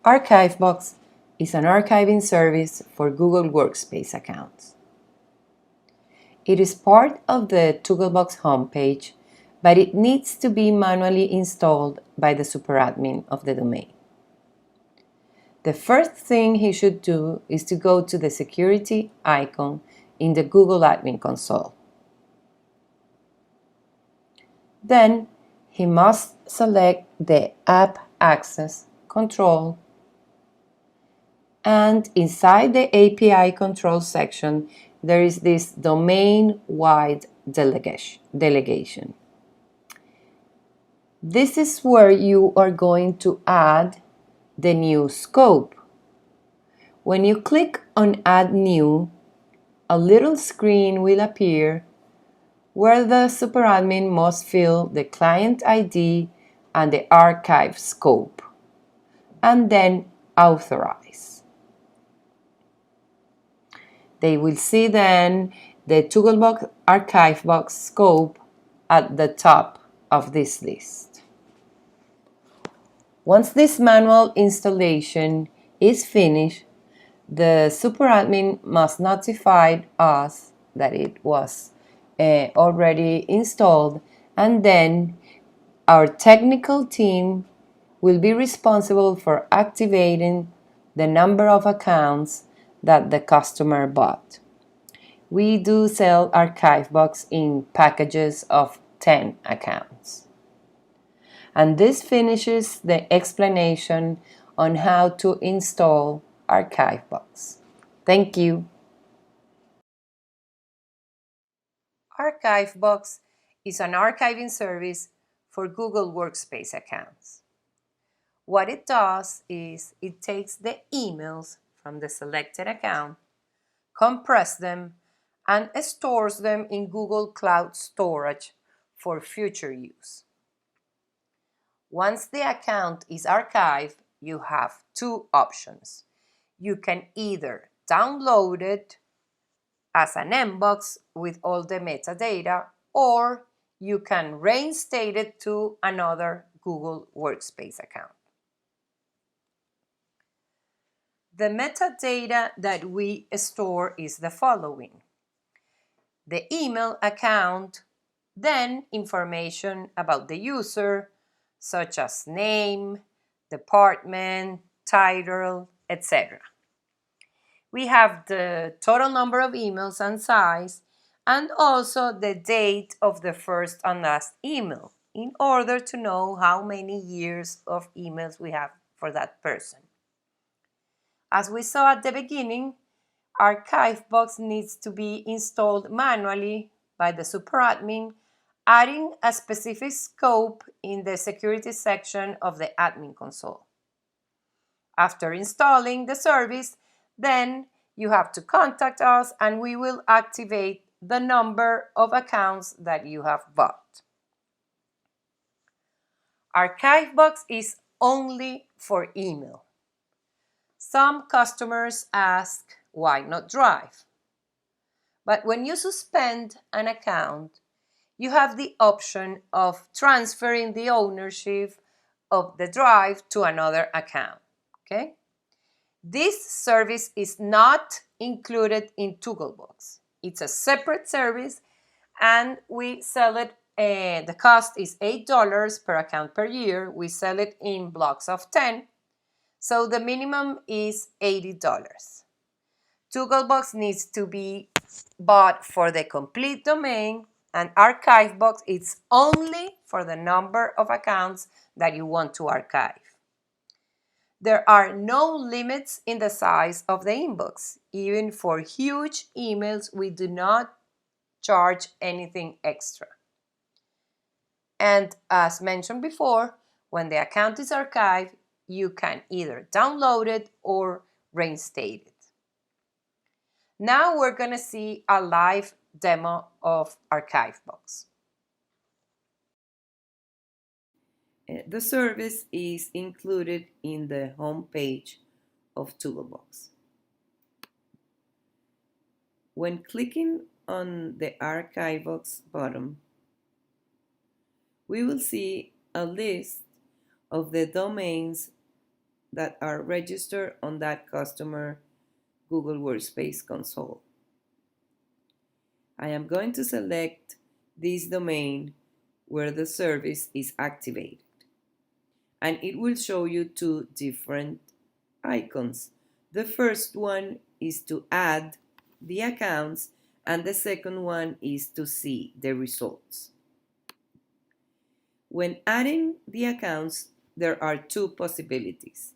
ArkiveBox is an archiving service for Google Workspace accounts. It is part of the ToogleBox homepage, but it needs to be manually installed by the superadmin of the domain. The first thing he should do is to go to the security icon in the Google Admin Console. Then he must select the App Access Control, and inside the API control section there is this domain-wide delegation. This is where you are going to add the new scope. When you click on Add New, a little screen will appear where the superadmin must fill the client ID and the archive scope, and then authorize. They will see then the ToogleBox ArkiveBox scope at the top of this list. Once this manual installation is finished, the superadmin must notify us that it was already installed, and then our technical team will be responsible for activating the number of accounts that the customer bought. We do sell ArkiveBox in packages of 10 accounts. And this finishes the explanation on how to install ArkiveBox. Thank you. ArkiveBox is an archiving service for Google Workspace accounts. What it does is it takes the emails from the selected account, compresses them, and stores them in Google Cloud Storage for future use. Once the account is archived, you have two options. You can either download it as an inbox with all the metadata, or you can reinstate it to another Google Workspace account. The metadata that we store is the following: the email account, then information about the user, such as name, department, title, etc. We have the total number of emails and size, and also the date of the first and last email, in order to know how many years of emails we have for that person. As we saw at the beginning, ArkiveBox needs to be installed manually by the superadmin, adding a specific scope in the security section of the admin console. After installing the service, then you have to contact us and we will activate the number of accounts that you have bought. ArkiveBox is only for email. Some customers ask, why not Drive? But when you suspend an account, you have the option of transferring the ownership of the drive to another account. Okay? This service is not included in ToogleBox. It's a separate service, and we sell it. The cost is $8 per account per year. We sell it in blocks of 10, so the minimum is $80. ToogleBox needs to be bought for the complete domain, and ArkiveBox is only for the number of accounts that you want to archive. There are no limits in the size of the inbox. Even for huge emails, we do not charge anything extra. And as mentioned before, when the account is archived, you can either download it or reinstate it. Now we're going to see a live demo of ArkiveBox. The service is included in the home page of ToogleBox. When clicking on the ArkiveBox button, we will see a list of the domains that are registered on that customer Google Workspace console. I am going to select this domain where the service is activated, and it will show you two different icons. The first one is to add the accounts, and the second one is to see the results. When adding the accounts, there are two possibilities.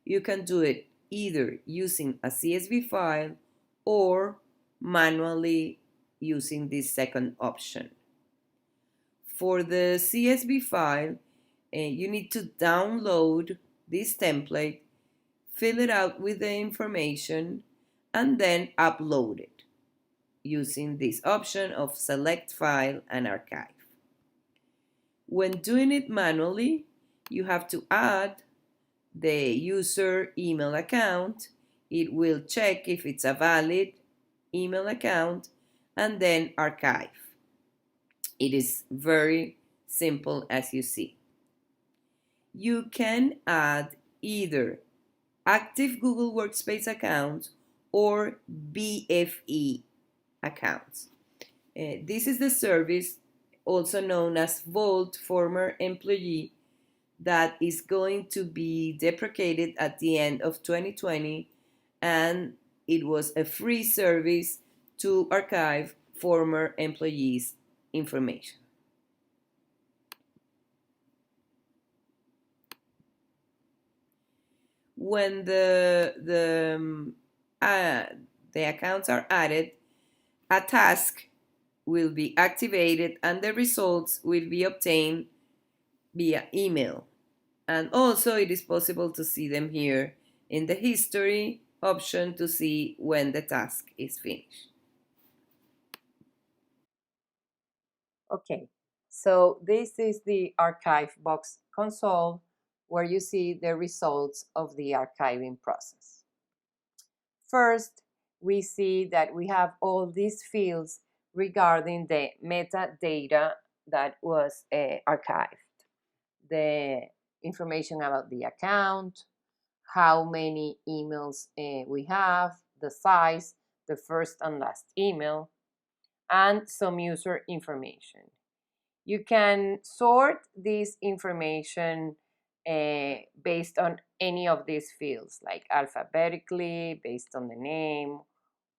You can do it either using a CSV file or manually using this second option. For the CSV file, you need to download this template, fill it out with the information, and then upload it using this option of Select File and Archive. When doing it manually, you have to add the user email account. It will check if it's a valid email account and then archive. It is very simple, as you see. You can add either active Google Workspace accounts or BFE accounts. This is the service also known as Vault Former Employee that is going to be deprecated at the end of 2020, and it was a free service to archive former employees' information. When the accounts are added, a task will be activated and the results will be obtained via email. And also it is possible to see them here in the history option to see when the task is finished. Okay, so this is the ArkiveBox console where you see the results of the archiving process. First, we see that we have all these fields regarding the metadata that was archived. The information about the account, how many emails we have, the size, the first and last email, and some user information. You can sort this information based on any of these fields, like alphabetically, based on the name,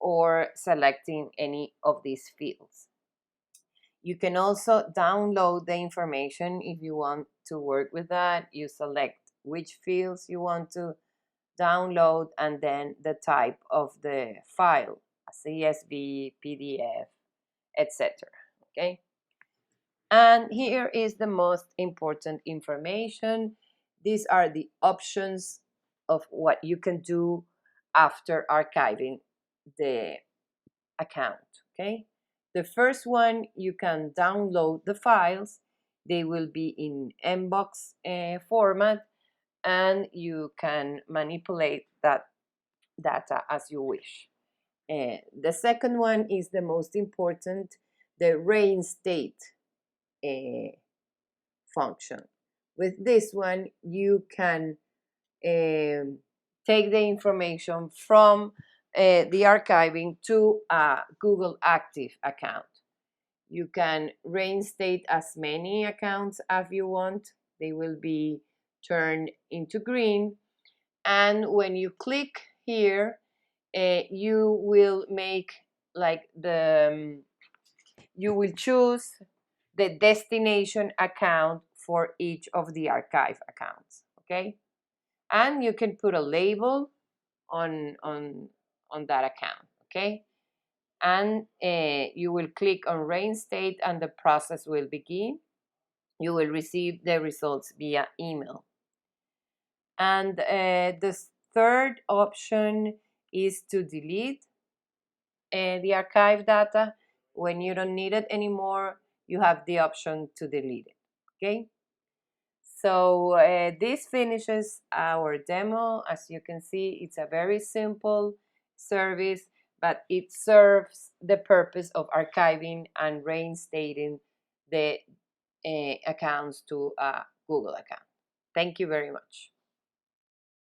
or selecting any of these fields. You can also download the information if you want to work with that. You select which fields you want to download and then the type of the file, a CSV, PDF, etc. Okay? And here is the most important information. These are the options of what you can do after archiving the account, okay? The first one, you can download the files. They will be in mbox format, and you can manipulate that data as you wish. The second one is the most important, the reinstate function. With this one, you can take the information from the archiving to a Google Active account. You can reinstate as many accounts as you want. They will be turned into green. And when you click here, you will make like you will choose the destination account for each of the archive accounts, okay? And you can put a label on that account, okay? And you will click on reinstate and the process will begin. You will receive the results via email. And the third option is to delete the archive data. When you don't need it anymore, you have the option to delete it, okay? So this finishes our demo. As you can see, it's a very simple service, but it serves the purpose of archiving and reinstating the accounts to a Google account. Thank you very much.